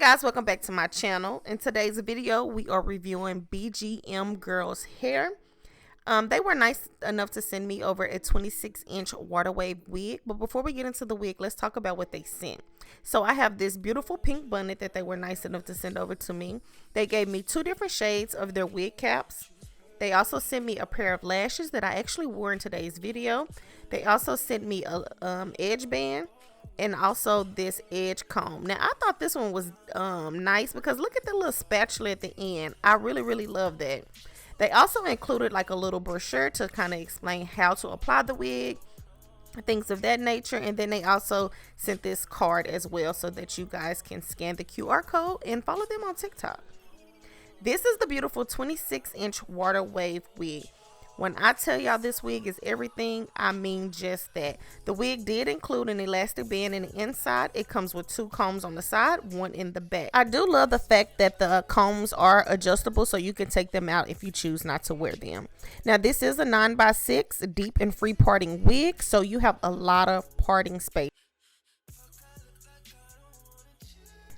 Guys, welcome back to my channel. In today's video we are reviewing BGM Girls hair. They were nice enough to send me over a 26-inch water wave wig, but before we get into the wig, let's talk about what they sent. So I have this beautiful pink bonnet that they were nice enough to send over to me. They gave me two different shades of their wig caps. They also sent me a pair of lashes that I actually wore in today's video. They also sent me a edge band and also this edge comb. Now I thought this one was nice because look at the little spatula at the end. I really love that. They also included like a little brochure to kind of explain how to apply the wig, things of that nature. And then they also sent this card as well so that you guys can scan the QR code and follow them on TikTok. This is the beautiful 26-inch water wave wig. When I tell y'all this wig is everything, I mean just that. The wig did include an elastic band in the inside. It comes with two combs on the side, one in the back. I do love the fact that the combs are adjustable so you can take them out if you choose not to wear them. Now this is a 9x6 deep and free parting wig, so you have a lot of parting space.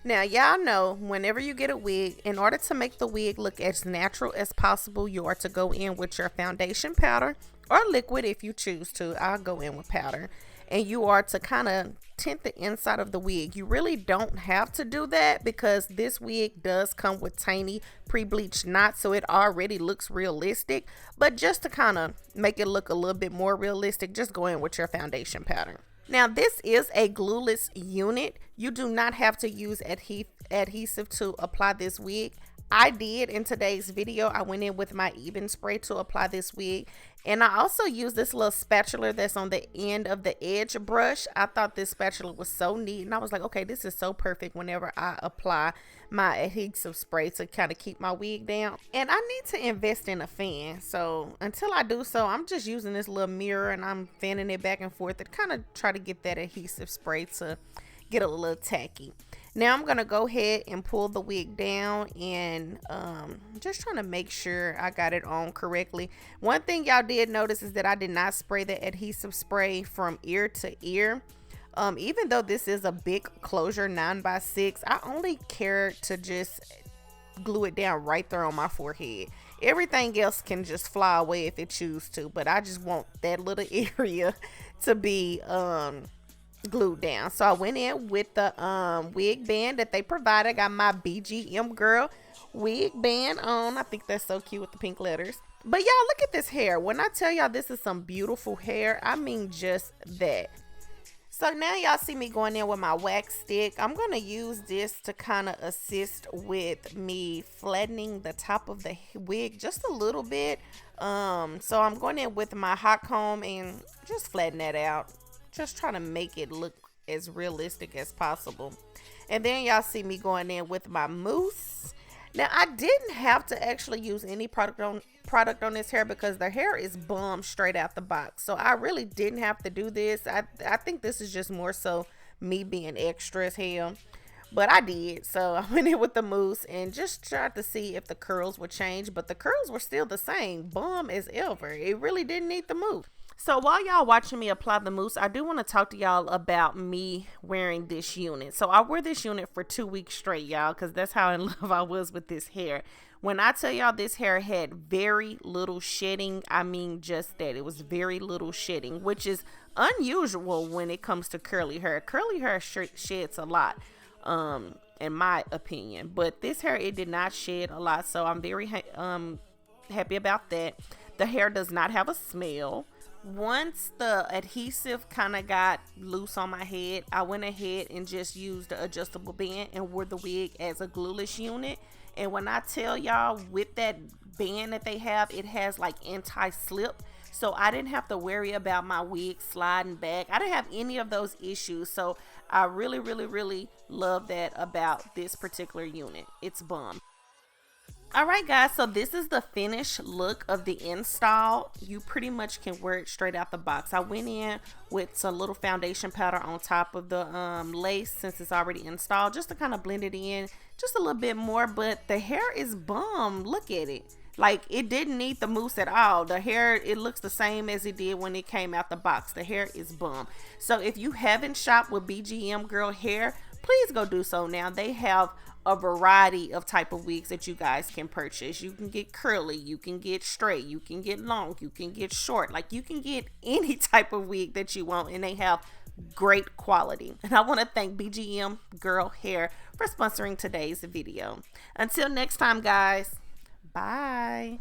Now y'all know whenever you get a wig, in order to make the wig look as natural as possible, you are to go in with your foundation powder or liquid if you choose to. I'll go in with powder, and you are to kind of tint the inside of the wig. You really don't have to do that because this wig does come with tiny pre-bleached knots, so it already looks realistic. But just to kind of make it look a little bit more realistic, just go in with your foundation powder. Now this is a glueless unit. You do not have to use adhesive to apply this wig. I did in today's video. I went in with my Even spray to apply this wig, and I also used this little spatula that's on the end of the edge brush. I thought this spatula was so neat, and I was like, okay, this is so perfect whenever I apply my adhesive spray to kind of keep my wig down. And I need to invest in a fan, so until I do so, I'm just using this little mirror and I'm fanning it back and forth and kind of try to get that adhesive spray to get a little tacky. Now I'm gonna go ahead and pull the wig down and just trying to make sure I got it on correctly. One thing y'all did notice is that I did not spray the adhesive spray from ear to ear. Even though this is a big closure 9x6, I only care to just glue it down right there on my forehead. Everything else can just fly away if it chooses to, but I just want that little area to be glued down. So I went in with the wig band that they provided. I got my BGM Girl wig band on. I think that's so cute with the pink letters. But y'all, look at this hair. When I tell y'all this is some beautiful hair, I mean just that. So now y'all see me going in with my wax stick. I'm going to use this to kind of assist with me flattening the top of the wig just a little bit. So I'm going in with my hot comb and just flatten that out. Just trying to make it look as realistic as possible. And then y'all see me going in with my mousse. Now I didn't have to actually use any product on this hair because the hair is bomb straight out the box. So I really didn't have to do this. I think this is just more so me being extra as hell. But I did. So I went in with the mousse and just tried to see if the curls would change. But the curls were still the same. Bomb as ever. It really didn't need the mousse. So while y'all watching me apply the mousse, I do want to talk to y'all about me wearing this unit. So I wore this unit for 2 weeks straight, y'all, because that's how in love I was with this hair. When I tell y'all this hair had very little shedding, I mean just that. It was very little shedding, which is unusual when it comes to curly hair. Curly hair sheds a lot, in my opinion. But this hair, it did not shed a lot, so I'm very happy about that. The hair does not have a smell. Once the adhesive kind of got loose on my head, I went ahead and just used the adjustable band and wore the wig as a glueless unit. And when I tell y'all, with that band that they have, it has like anti-slip, so I didn't have to worry about my wig sliding back. I didn't have any of those issues, so I really love that about this particular unit. It's bomb. Alright guys, so this is the finished look of the install. You pretty much can wear it straight out the box. I went in with some little foundation powder on top of the lace since it's already installed, just to kind of blend it in just a little bit more. But the hair is bomb. Look at it. Like, it didn't need the mousse at all. The hair, it looks the same as it did when it came out the box. The hair is bomb. So if you haven't shopped with BGM Girl Hair, please go do so now. They have a variety of type of wigs that you guys can purchase. You can get curly, you can get straight, you can get long, you can get short. Like, you can get any type of wig that you want, and they have great quality. And I want to thank BGM Girl Hair for sponsoring today's video. Until next time, guys, bye.